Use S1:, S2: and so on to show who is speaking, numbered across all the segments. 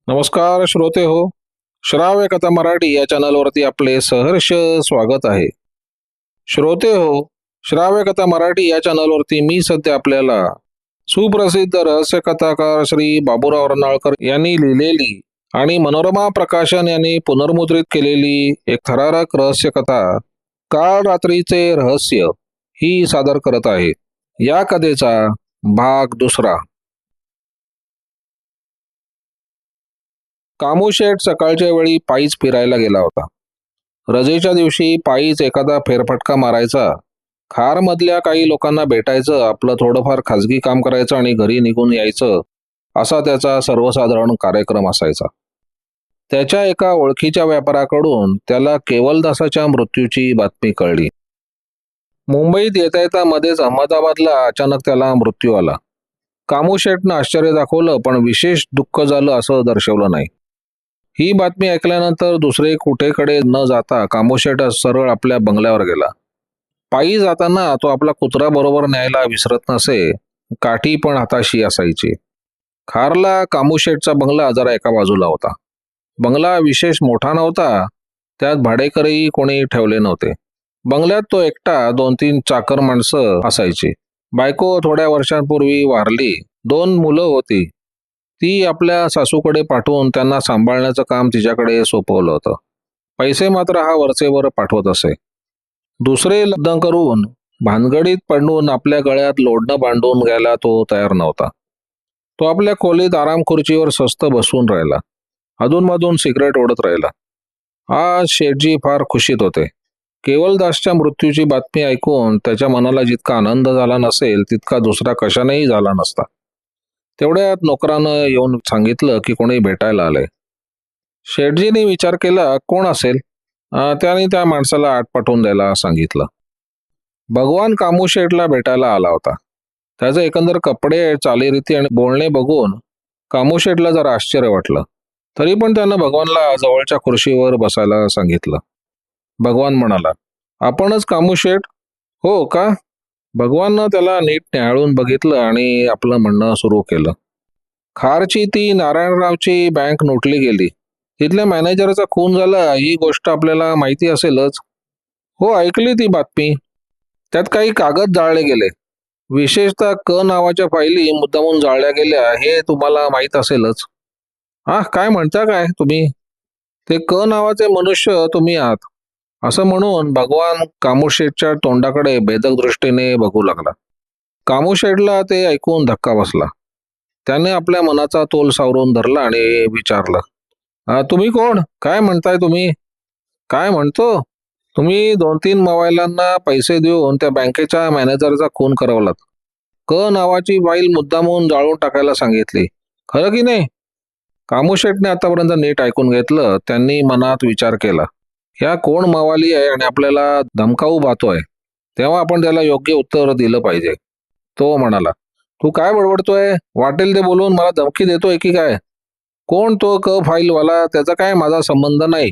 S1: नमस्कार श्रोते हो. श्राव्य कथा मराठी या चॅनलवरती आपले सहर्ष स्वागत आहे. श्रोते हो, श्राव्य कथा मराठी या चॅनलवरती मी सध्या आपल्याला सुप्रसिद्ध रहस्य कथाकार श्री बाबूराव रनाळकर यांनी लिहिलेली आणि मनोरमा प्रकाशन यांनी पुनर्मुद्रित केलेली एक थरारक रहस्य कथा काल रात्रीचे रहस्य ही सादर करत आहे. या कथेचा भाग दुसरा. कामू शेठ सकाळच्या वेळी पायीच फिरायला गेला होता. रजेच्या दिवशी पायीच एखादा फेरफटका मारायचा, खारमधल्या काही लोकांना भेटायचं, आपलं थोडंफार खाजगी काम करायचं आणि घरी निघून यायचं, असा त्याचा सर्वसाधारण कार्यक्रम असायचा. त्याच्या एका ओळखीच्या व्यापाराकडून त्याला केवलदासाच्या मृत्यूची बातमी कळली. मुंबईत येता येता मध्येच अहमदाबादला अचानक त्याला मृत्यू आला. कामू शेठनं आश्चर्य दाखवलं, पण विशेष दुःख झालं असं दर्शवलं नाही. ही बातमी ऐकल्यानंतर दुसरे कुठेकडे न जाता कामू शेठ सरळ आपल्या बंगल्यावर गेला. पायी जाताना तो आपला कुत्रा बरोबर न्यायला विसरत नसे, काठी पण हाताशी असायची. खारला कामू शेठचा बंगला जरा एका बाजूला होता. बंगला विशेष मोठा नव्हता, त्यात भाडेकरही कोणी ठेवले नव्हते. बंगल्यात तो एकटा 2-3 चाकर माणसं असायची. बायको थोड्या वर्षांपूर्वी वारली. 2 मुलं होती. ती आपल्या सासूकडे पाठवून त्यांना सांभाळण्याचं काम तिच्याकडे सोपवलं होतं. पैसे मात्र हा वरचेवर पाठवत असे. दुसरे लग्न करून भानगडीत पडून आपल्या गळ्यात लोडणं बांधून घ्यायला तो तयार नव्हता. तो आपल्या खोलीत आराम खुर्चीवर स्वस्त बसून राहिला. अधूनमधून सिगरेट ओढत राहिला. आज शेठजी फार खुशीत होते. केवलदासच्या मृत्यूची बातमी ऐकून त्याच्या मनाला जितका आनंद झाला नसेल तितका दुसरा कशानेही झाला नसता. तेवढ्यात नोकरानं येऊन सांगितलं की कोणी भेटायला आलंय. शेठजीने विचार केला, कोण असेल? त्याने त्या माणसाला आत पाठवून द्यायला सांगितलं. भगवान कामू शेठला भेटायला आला होता. त्याचे एकंदर कपडे, चालीरीती आणि बोलणे बघून कामू शेठला जरा आश्चर्य वाटलं. तरी पण त्यानं भगवानला जवळच्या खुर्चीवर बसायला सांगितलं. भगवान म्हणाला, आपणच कामू शेठ? हो का? भगवाननं त्याला नीट न्याहाळून बघितलं आणि आपलं म्हणणं सुरू केलं. खारची ती नारायणरावची बँक लुटली गेली. तिथल्या मॅनेजरचा खून झाला ही गोष्ट आपल्याला माहिती असेलच. हो, ऐकली ती बातमी. त्यात काही कागद जाळले गेले. विशेषतः क नावाच्या फायली मुद्दामून जाळल्या गेल्या हे तुम्हाला माहीत असेलच. काय म्हणता काय तुम्ही? ते क नावाचे मनुष्य तुम्ही आहात, असं म्हणून भगवान कामू शेठच्या तोंडाकडे भेदक दृष्टीने बघू लागला. कामू शेठला ते ऐकून धक्का बसला. त्याने आपल्या मनाचा तोल सावरून धरला आणि विचारलं, तुम्ही कोण? काय म्हणताय तुम्ही? काय म्हणतो? तुम्ही 2-3 मवायलांना पैसे देऊन त्या बँकेच्या मॅनेजरचा खून करवलात. क नावाची फाईल मुद्दामून जाळून टाकायला सांगितली. खरं की नाही? कामू शेठने आतापर्यंत नीट ऐकून घेतलं. त्यांनी मनात विचार केला, ह्या कोण मवाली आहे आणि आपल्याला धमकावू पाहतोय. तेव्हा आपण त्याला योग्य उत्तर दिलं पाहिजे. तो म्हणाला, तू काय बडबडतोय? वाटेल ते बोलून मला धमकी देतोय की काय? कोण तो क फाईलवाला? त्याचा काय माझा संबंध नाही.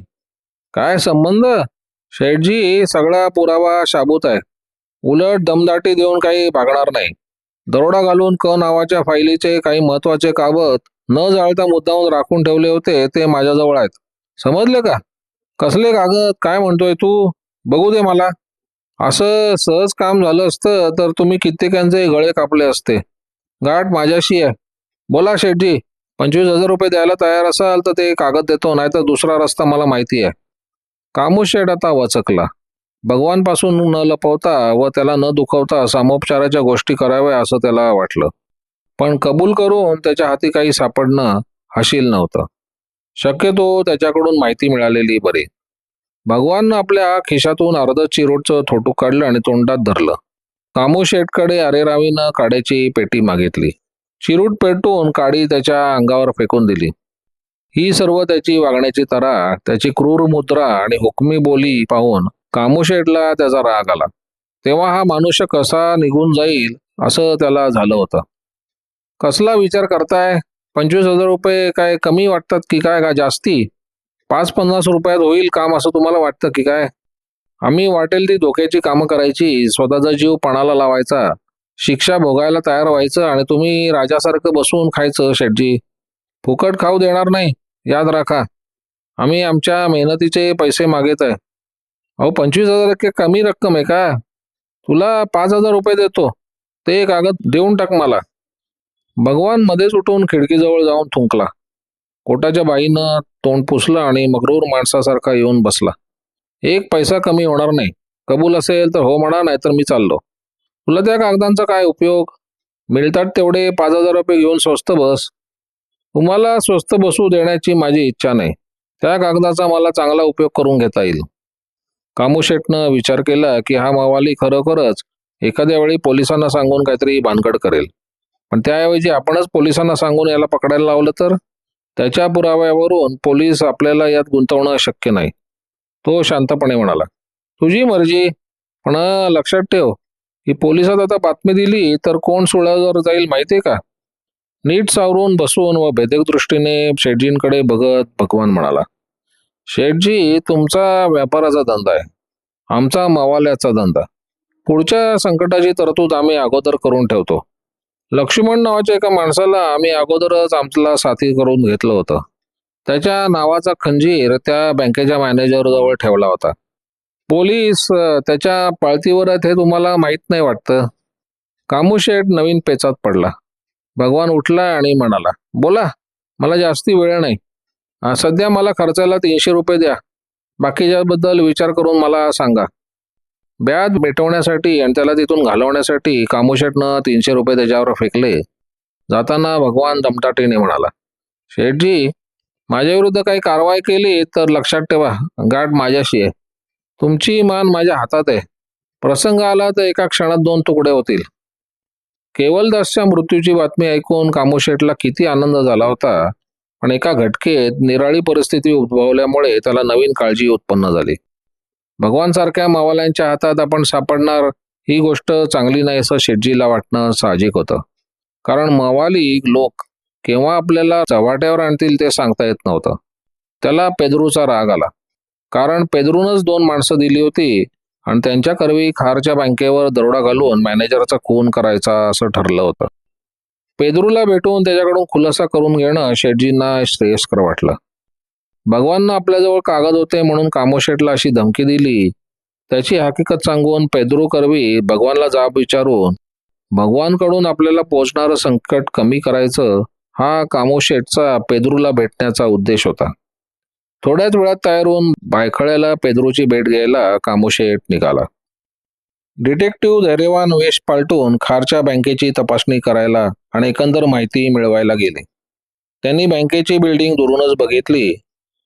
S1: काय संबंध? शेठजी, सगळा पुरावा शाबूत आहे. उलट दमदाटी देऊन काही भागणार नाही. दरोडा घालून क नावाच्या फाईलीचे काही महत्वाचे कागद न जाळता मुद्दामून राखून ठेवले होते, ते माझ्याजवळ आहेत. समजले का? कसले कागद? काय म्हणतोय तू? बघू दे मला. असं सहज काम झालं असतं तर तुम्ही कित्येकांचे गळे कापले असते. गाठ माझ्याशी आहे. बोला शेठजी, 25,000 रुपये द्यायला तयार असाल तर ते कागद देतो, नाहीतर दुसरा रस्ता मला माहिती आहे. कामू शेठ आता वचकला. भगवानपासून न लपवता व त्याला न दुखवता सामोपचाराच्या गोष्टी कराव्या असं त्याला वाटलं. पण कबूल करून त्याच्या हाती काही सापडणं हशील नव्हतं. शक्यतो त्याच्याकडून माहिती मिळालेली बरी. भगवाननं आपल्या खिशातून अर्ध चिरोटचं थोटूक काढलं आणि तोंडात धरलं. कामू शेठकडे अरेरावीनं काड्याची पेटी मागितली. चिरूट पेटून काडी त्याच्या अंगावर फेकून दिली. ही सर्व त्याची वागण्याची तरा, त्याची क्रूर मुद्रा आणि हुकमी बोली पाहून कामू शेठला त्याचा राग आला. तेव्हा हा मनुष्य कसा निघून जाईल असं त्याला झालं होतं. कसला विचार करताय? 25,000 रुपये काय कमी वाटतात की काय, का जास्ती? 5-50 रुपयात होईल काम असं तुम्हाला वाटतं की काय? आम्ही वाटेल ती धोक्याची कामं करायची, स्वतःचा जीव पणाला लावायचा, शिक्षा भोगायला तयार व्हायचं आणि तुम्ही राजासारखं बसून खायचं. शेठजी, फुकट खाऊ देणार नाही. याद राखा, आम्ही आमच्या मेहनतीचे पैसे मागत आहे. अहो, 25,000 इतके कमी रक्कम आहे का? तुला 5,000 रुपये देतो, ते कागद देऊन टाक मला. भगवान मध्येच उठून खिडकीजवळ जाऊन थुंकला. कोटाच्या बाईनं तोंड पुसलं आणि मगरूर माणसासारखा येऊन बसला. एक पैसा कमी होणार नाही. कबूल असेल तर हो म्हणा, नाहीतर मी चाललो. तुला त्या कागदांचा काय उपयोग? मिळतात तेवढे 5,000 रुपये घेऊन स्वस्त बस. तुम्हाला स्वस्त बसू देण्याची माझी इच्छा नाही. त्या कागदाचा मला चांगला उपयोग करून घेता येईल. कामूशेटनं विचार केला की हा मावाली खरोखरच एखाद्या वेळी पोलिसांना सांगून काहीतरी भानगड करेल. पण त्याऐवजी आपणच पोलिसांना सांगून याला पकडायला लावलं तर? त्याच्या पुराव्यावरून पोलीस आपल्याला यात गुंतवणं शक्य नाही. तो शांतपणे म्हणाला, तुझी मर्जी, पण लक्षात ठेव की पोलिसात आता बातमी दिली तर कोण सुळावर जाईल माहितीये का? नीट सावरून बसून व भेदक दृष्टीने शेठजींकडे बघत भगवान म्हणाला, शेठजी, तुमचा व्यापाराचा धंदा आहे, आमचा मावाल्याचा धंदा. पुढच्या संकटाची तरतूद आम्ही अगोदर करून ठेवतो. लक्ष्मण नावाच्या एका माणसाला आम्ही अगोदरच आमचा साथी करून घेतलं होतं. त्याच्या नावाचा खंजीर त्या बँकेच्या मॅनेजर जवळ ठेवला होता. पोलीस त्याच्या पाळतीवर आहेत हे तुम्हाला माहीत नाही वाटतं. कामूशेठ नवीन पेचात पडला. भगवान उठला आणि म्हणाला, बोला, मला जास्ती वेळ नाही. सध्या मला खर्चाला 300 रुपये द्या. बाकीच्याबद्दल विचार करून मला सांगा. व्याज मिटवण्यासाठी आणि त्याला तिथून घालवण्यासाठी कामूशेठनं 300 रुपये त्याच्यावर फेकले. जाताना भगवान दमटाटीने म्हणाला, शेठजी, माझ्या विरुद्ध काही कारवाई केली तर लक्षात ठेवा, गाठ माझ्याशी आहे. तुमची मान माझ्या हातात आहे. प्रसंग आला तर एका क्षणात 2 तुकडे होतील. केवलदासच्या मृत्यूची बातमी ऐकून कामूशेठला किती आनंद झाला होता, पण एका घटकेत निराळी परिस्थिती उद्भवल्यामुळे त्याला नवीन काळजी उत्पन्न झाली. भगवानसारख्या मावाल्यांच्या हातात आपण सापडणार ही गोष्ट चांगली नाही असं शेठजीला वाटणं साहजिक होतं. कारण मावाली लोक केव्हा आपल्याला चव्हाट्यावर आणतील ते सांगता येत नव्हतं. त्याला पेद्रूचा राग आला. कारण पेद्रूनच 2 माणसं दिली होती आणि त्यांच्या करवी खारच्या बँकेवर दरोडा घालून मॅनेजरचा खून करायचा असं ठरलं होतं. पेद्रूला भेटून त्याच्याकडून खुलासा करून घेणं शेठजींना श्रेयस्कर वाटलं. भगवाननं आपल्याजवळ कागद होते म्हणून कामोशेठला अशी धमकी दिली. त्याची हकीकत सांगून पेद्रू करवी भगवानला जाब विचारून भगवानकडून आपल्याला पोचणारं संकट कमी करायचं, हा कामोशेठचा पेद्रूला भेटण्याचा उद्देश होता. थोड्याच वेळात तयार होऊन बायखळ्याला पेद्रूची भेट घ्यायला कामोशेठ निघाला. डिटेक्टिव्ह धैर्यवान वेश पालटून खारच्या बँकेची तपासणी करायला आणि एकंदर माहिती मिळवायला गेले. त्यांनी बँकेची बिल्डिंग दुरूनच बघितली.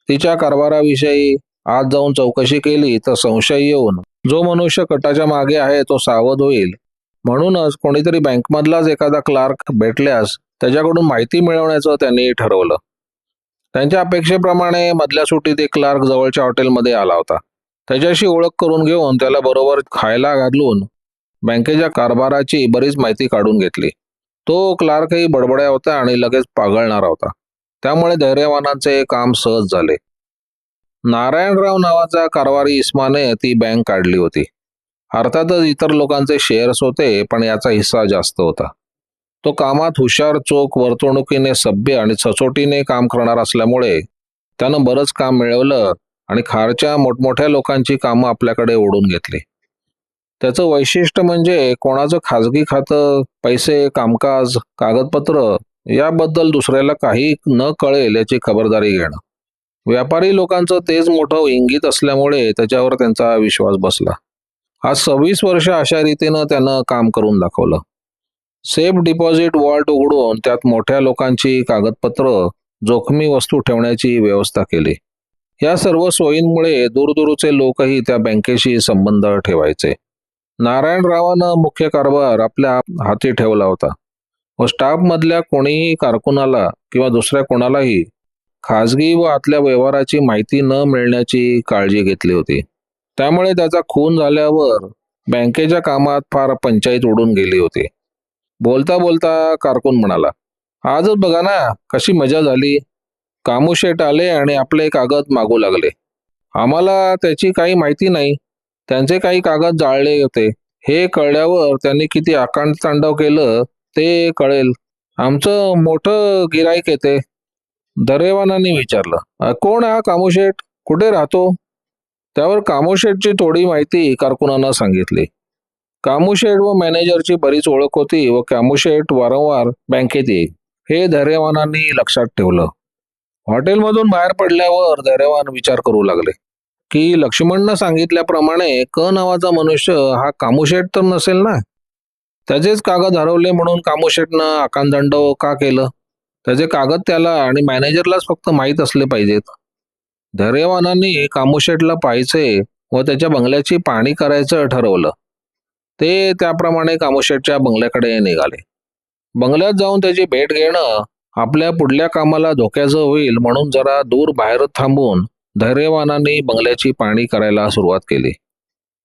S1: तिच्या कारभाराविषयी आत जाऊन चौकशी केली तर संशय येऊन जो मनुष्य कटाच्या मागे आहे तो सावध होईल, म्हणूनच कोणीतरी बँकमधलाच एखादा क्लार्क भेटल्यास त्याच्याकडून माहिती मिळवण्याचं त्यांनी ठरवलं. त्यांच्या अपेक्षेप्रमाणे मधल्या सुट्टीत एक क्लार्क जवळच्या हॉटेलमध्ये आला होता. त्याच्याशी ओळख करून घेऊन त्याला बरोबर खायला घालून बँकेच्या कारभाराची बरीच माहिती काढून घेतली. तो क्लार्कही बडबड्या होता आणि लगेच पागळणारा होता. त्यामुळे धैर्यवानांचे काम सहज झाले. नारायणराव नावाचा कारभारी इस्माने ती बँक काढली होती. अर्थातच इतर लोकांचे शेअर्स होते, पण याचा हिस्सा जास्त होता. तो कामात हुशार, चोख, वर्तणुकीने सभ्य आणि सचोटीने काम करणार असल्यामुळे त्यानं बरंच काम मिळवलं आणि खारच्या मोठमोठ्या लोकांची कामं आपल्याकडे ओढून घेतली. त्याचं वैशिष्ट्य म्हणजे कोणाचं खाजगी खातं, पैसे, कामकाज, कागदपत्र याबद्दल दुसऱ्याला काही न कळेल याची खबरदारी घेणं. व्यापारी लोकांचं तेच मोठं इंगित असल्यामुळे त्याच्यावर त्यांचा विश्वास बसला. आज 26 वर्ष अशा रीतीनं त्यानं काम करून दाखवलं. सेफ डिपॉझिट वॉल्ट उघडून त्यात मोठ्या लोकांची कागदपत्र, जोखमी वस्तू ठेवण्याची व्यवस्था केली. या सर्व सोयींमुळे दूरदूरचे लोकही त्या बँकेशी संबंध ठेवायचे. नारायणरावानं मुख्य कारभार आपल्या हाती ठेवला होता व स्टाफमधल्या कोणीही कारकुनाला किंवा दुसऱ्या कोणालाही खाजगी व आतल्या व्यवहाराची माहिती न मिळण्याची काळजी घेतली होती. त्यामुळे त्याचा खून झाल्यावर बँकेच्या कामात फार पंचायत उडून गेली होती. बोलता बोलता कारकून म्हणाला, आजच बघा ना कशी मजा झाली. कामूशेठ आले आणि आपले कागद मागू लागले. आम्हाला त्याची काही माहिती नाही. त्यांचे काही कागद जाळले होते. हे कळल्यावर त्यांनी किती आकांड तांडव केलं ते कळेल. आमचं मोठं गिराईक येते. दरेवानांनी विचारलं, कोण हा कामूशेठ? कुठे राहतो?" त्यावर कामूशेठची थोडी माहिती कारकुनांना सांगितली. कामूशेठ व मॅनेजरची बरीच ओळख होती व कामूशेठ वारंवार बँकेत येई, हे धैर्यवानांनी लक्षात ठेवलं. हॉटेलमधून बाहेर पडल्यावर धैर्यवान विचार करू लागले की लक्ष्मणनं सांगितल्याप्रमाणे क नावाचा मनुष्य हा कामूशेठ तर नसेल ना. त्याचेच कागद हरवले म्हणून कामूशेठनं आकांदंड का केलं? त्याचे कागद त्याला आणि मॅनेजरलाच फक्त माहीत असले पाहिजेत. धैर्यवानांनी कामूशेठला पाहायचे व त्याच्या बंगल्याची पाहणी करायचं ठरवलं. ते त्याप्रमाणे कामूशेठच्या बंगल्याकडे निघाले. बंगल्यात जाऊन त्याची भेट घेणं आपल्या पुढल्या कामाला धोक्याचं होईल म्हणून जरा दूर बाहेर थांबून धैर्यवानांनी बंगल्याची पाहणी करायला सुरुवात केली.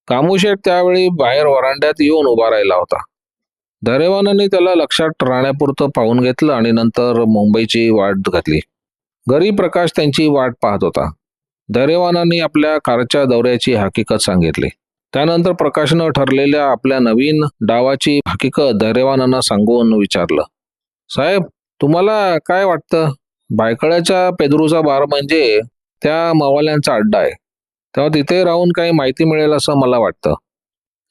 S1: कामूशेठ त्यावेळी बाहेर वरांड्यात येऊन उभा राहिला होता. धैर्यवानांनी त्याला लक्षात राहण्यापुरतं पाहून घेतलं आणि नंतर मुंबईची वाट घातली. घरी प्रकाश त्यांची वाट पाहत होता. धैर्यवानांनी आपल्या कारच्या दौऱ्याची हकीकत सांगितली. त्यानंतर प्रकाशनं ठरलेल्या आपल्या नवीन डावाची हकीकत धैर्यवानांना सांगून विचारलं, "साहेब, तुम्हाला काय वाटतं? भायखळ्याच्या पेदरूचा बार म्हणजे त्या मवाल्यांचा अड्डा आहे. तेव्हा तिथे राहून काही माहिती मिळेल असं मला वाटतं."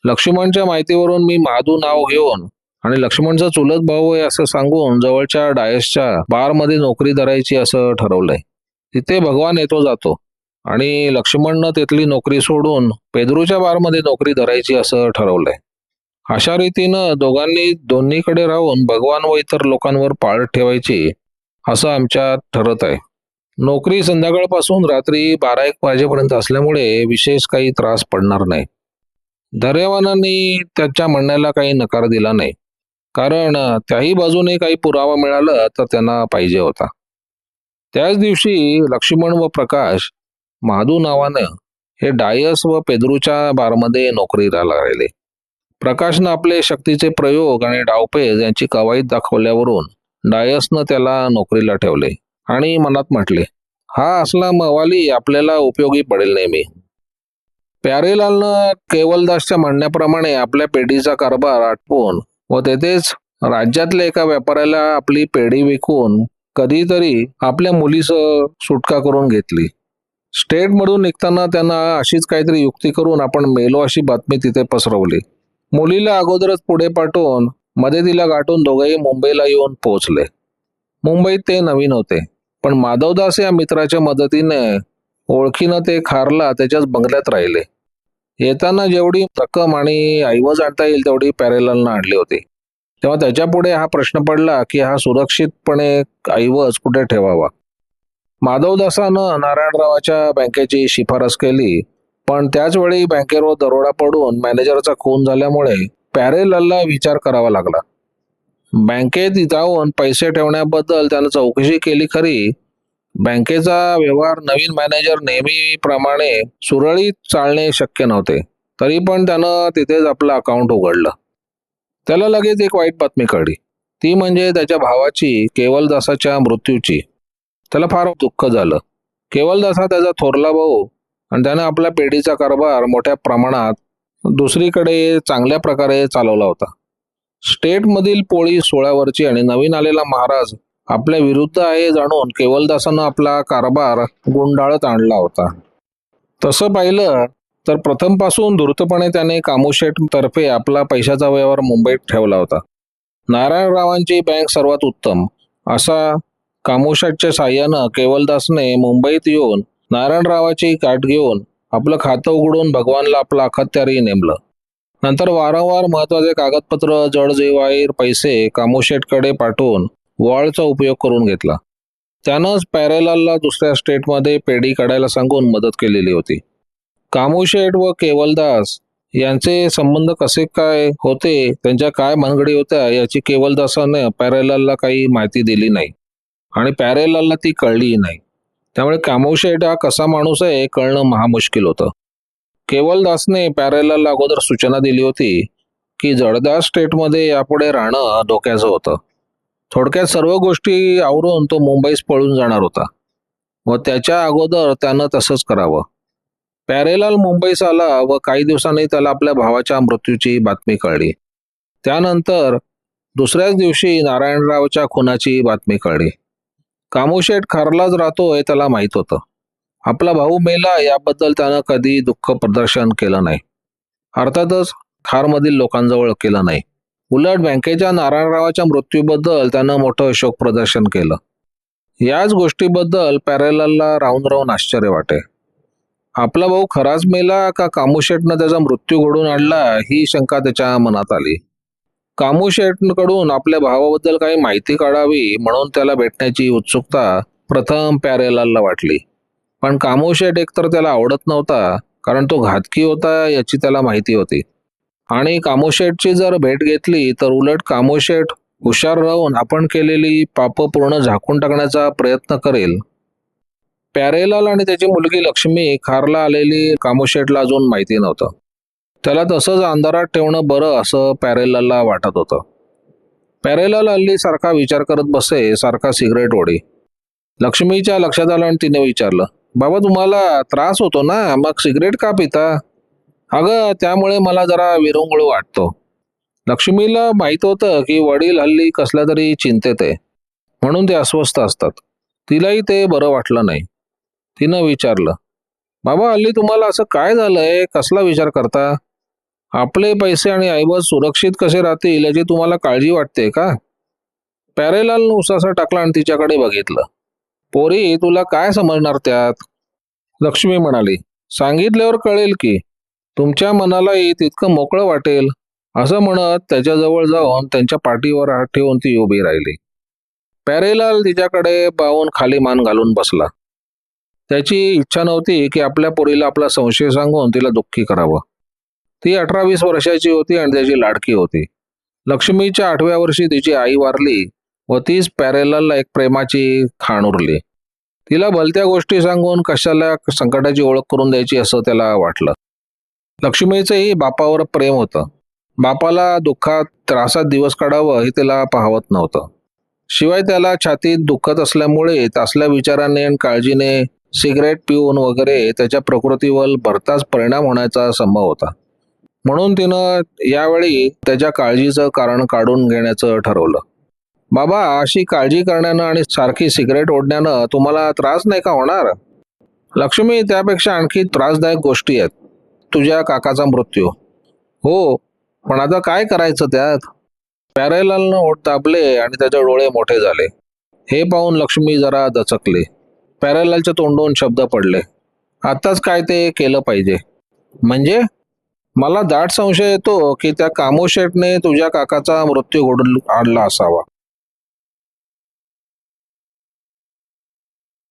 S1: लक्ष्मणच्या माहितीवरून मी महादू नाव घेऊन आणि लक्ष्मणचा चुलत भाऊ आहे असं सांगून जवळच्या डायसच्या बारमध्ये नोकरी धरायची असं ठरवलंय. तिथे भगवान येतो जातो आणि लक्ष्मणनं तिथली नोकरी सोडून पेदरूच्या बारमध्ये नोकरी धरायची असं ठरवलंय. अशा रीतीनं दोघांनी दोन्हीकडे राहून भगवान व इतर लोकांवर पाळत ठेवायची असं आमच्यात ठरत आहे. नोकरी संध्याकाळपासून रात्री 12-1 वाजेपर्यंत असल्यामुळे विशेष काही त्रास पडणार नाही. धैर्यवानांनी त्याच्या म्हणण्याला काही नकार दिला नाही, कारण त्याही बाजूने काही पुरावा मिळाला तर त्यांना पाहिजे होता. त्याच दिवशी लक्ष्मण व प्रकाश महादू नावानं हे डायस व पेदरूच्या बारमध्ये नोकरीला लागले. प्रकाशनं आपले शक्तीचे प्रयोग आणि डावपेच यांची कवायत दाखवल्यावरून डायसनं त्याला नोकरीला ठेवले आणि मनात म्हटले, हा असला मवाली आपल्याला उपयोगी पडेल नेहमी. प्यारेलालनं केवलदासच्या म्हणण्याप्रमाणे आपल्या पेढीचा कारभार आटपून व तेथेच राज्यातल्या एका व्यापाऱ्याला आपली पेढी विकून कधीतरी आपल्या मुलीसह सुटका करून घेतली. स्टेटमधून निघताना त्यांना अशीच काहीतरी युक्ती करून आपण मेलो अशी बातमी तिथे पसरवली. मुलीला अगोदरच पुढे पाठवून मध्ये तिला गाठून दोघेही मुंबईला येऊन पोहोचले. मुंबईत ते नवीन होते, पण माधवदास या मित्राच्या मदतीने ओळखीनं ते खारला त्याच्याच बंगल्यात राहिले. येताना जेवढी रक्कम आणि ऐवज आणता येईल तेवढी प्यारेलालनं आणली होती. तेव्हा त्याच्यापुढे हा प्रश्न पडला की हा सुरक्षितपणे ऐवज कुठे ठेवावा. माधवदासानं नारायणरावाच्या बँकेची शिफारस केली, पण त्याचवेळी बँकेवर दरोडा पडून मॅनेजरचा खून झाल्यामुळे प्यारेलालला विचार करावा लागला. बँकेत जाऊन पैसे ठेवण्याबद्दल त्यानं चौकशी केली खरी. बँकेचा व्यवहार नवीन मॅनेजर नेहमीप्रमाणे सुरळीत चालणे शक्य नव्हते. तरी पण त्यानं तिथेच आपलं अकाउंट उघडलं. त्याला लगेच एक वाईट बातमी कळली, ती म्हणजे त्याच्या भावाची केवलदासाच्या मृत्यूची. त्याला फार दुःख झालं. केवलदास हा त्याचा थोरला भाऊ आणि त्यानं आपल्या पेढीचा कारभार मोठ्या प्रमाणात दुसरीकडे चांगल्या प्रकारे चालवला होता. स्टेटमधील पोळी सोळ्यावरची आणि नवीन आलेला महाराज आपल्या विरुद्ध आहे जाणून केवलदासानं आपला कारभार गुंडाळत आणला होता. तसं पाहिलं तर प्रथमपासून धूर्तपणे त्याने कामूशेठ तर्फे आपला पैशाचा व्यवहार मुंबईत ठेवला होता. नारायणरावांची बँक सर्वात उत्तम असा कामूशेठच्या साह्यानं केवलदासने मुंबईत येऊन नारायणरावाची गाठ घेऊन आपलं खातं उघडून भगवानला आपला अखत्यारी नेमलं. नंतर वारंवार महत्वाचे कागदपत्र, जडजेवाहीर, पैसे कामूशेठकडे पाठवून वॉळचा उपयोग करून घेतला. त्यानंच प्यारेलालला दुसऱ्या स्टेटमध्ये पेढी काढायला सांगून मदत केलेली होती. कामूशेठ व केवलदास यांचे संबंध कसे काय होते, त्यांच्या काय भानगडी होत्या याची केवलदासाने प्यारेलालला काही माहिती दिली नाही आणि प्यारेलालला ती कळलीही नाही. त्यामुळे कामूशेठ हा कसा माणूस आहे कळणं महामुश्किल होतं. केवलदासने प्यारेलालला अगोदर सूचना दिली होती की जळगाव स्टेटमध्ये यापुढे राहणं धोक्याचं होतं. थोडक्यात सर्व गोष्टी आवरून तो मुंबईस पळून जाणार होता व त्याच्या अगोदर त्यानं तसंच करावं. प्यारेलाल मुंबईस आला व काही दिवसांनी त्याला आपल्या भावाच्या मृत्यूची बातमी कळली. त्यानंतर दुसऱ्याच दिवशी नारायणरावच्या खुनाची बातमी कळली. कामूशेठ खारलाच राहतोय त्याला माहित होतं. आपला भाऊ मेला याबद्दल त्यानं कधी दुःख प्रदर्शन केलं नाही. अर्थातच खारमधील लोकांजवळ केलं नाही. उलट बँकेच्या नारायणरावाच्या मृत्यूबद्दल त्यानं मोठं शोक प्रदर्शन केलं. याच गोष्टीबद्दल पॅरेलालला राहून राहून आश्चर्य वाटे. आपला भाऊ खराच मेला का कामूशेठनं त्याचा मृत्यू घडवून आणला ही शंका त्याच्या मनात आली. कामूशेठकडून आपल्या भावाबद्दल काही माहिती काढावी म्हणून त्याला भेटण्याची उत्सुकता प्रथम पॅरेलालला वाटली. पण कामूशेठ एकतर त्याला आवडत नव्हता, कारण तो घातकी होता याची त्याला माहिती होती. आणि कामूशेठची जर भेट घेतली तर उलट कामूशेठ हुशार राहून आपण केलेली पापं पूर्ण झाकून टाकण्याचा प्रयत्न करेल. पॅरेलाल आणि त्याची मुलगी लक्ष्मी खारला आलेली कामूशेठला अजून माहिती नव्हतं. त्याला तसंच अंधारात ठेवणं बरं असं पॅरेलालला वाटत होतं. पॅरेलाल हल्ली सारखा विचार करत बसे, सारखा सिगरेट ओढी. लक्ष्मीच्या लक्षात आलं आणि तिने विचारलं, बाबा तुम्हाला त्रास होतो ना, मग सिगरेट का पिता? अगं त्यामुळे मला जरा विरंगुळ वाटतो. लक्ष्मीला माहित होतं की वडील हल्ली कसल्या तरी चिंतेत आहे, म्हणून ते अस्वस्थ असतात. तिलाही ते बरं वाटलं नाही. तिनं विचारलं, बाबा हल्ली तुम्हाला असं काय झालंय, कसला विचार करता? आपले पैसे आणि ऐवज सुरक्षित कसे राहतील याची तुम्हाला काळजी वाटते का? पॅरेलाल उसासा टाकला आणि तिच्याकडे बघितलं. पोरी तुला काय समजणार त्यात? लक्ष्मी म्हणाली, सांगितल्यावर कळेल की, तुमच्या मनालाही तितकं मोकळं वाटेल. असं म्हणत त्याच्याजवळ जाऊन त्यांच्या पाठीवर हात ठेवून ती उभी राहिली. पॅरेलाल तिच्याकडे पाहून खाली मान घालून बसला. त्याची इच्छा नव्हती की आपल्या पोरीला आपला संशय सांगून तिला दुःखी करावं. ती 18-20 वर्षाची होती आणि त्याची लाडकी होती. लक्ष्मीच्या 8व्या वर्षी तिची आई वारली व तीच पॅरेलालला एक प्रेमाची खाण उरली. तिला भलत्या गोष्टी सांगून कशाला संकटाची ओळख करून द्यायची असं त्याला वाटलं. लक्ष्मीचंही बापावर प्रेम होतं. बापाला दुःखात त्रासात दिवस काढावं हे त्याला पाहवत नव्हतं. शिवाय त्याला छातीत दुखत असल्यामुळे तसल्या विचाराने आणि काळजीने सिगरेट पिऊन वगैरे त्याच्या प्रकृतीवर भरताच परिणाम होण्याचा संभव होता. म्हणून तिनं यावेळी त्याच्या काळजीचं कारण काढून घेण्याचं ठरवलं. बाबा अशी काळजी करण्यानं आणि सारखी सिगरेट ओढण्यानं तुम्हाला त्रास नाही का होणार? लक्ष्मी त्यापेक्षा आणखी त्रासदायक गोष्टी आहेत. तुझ्या काकाचा मृत्यू. हो, पण आता काय करायचं त्यात? पॅरेलालनं ओठ दाबले आणि त्याचे डोळे मोठे झाले. हे पाहून लक्ष्मी जरा दचकली. पॅरेलालच्या तोंडून शब्द पडले, आताच काय ते केलं पाहिजे? म्हणजे? मला दाट संशय येतो की त्या कामूशेठने तुझ्या काकाचा मृत्यू घडवून आणला असावा.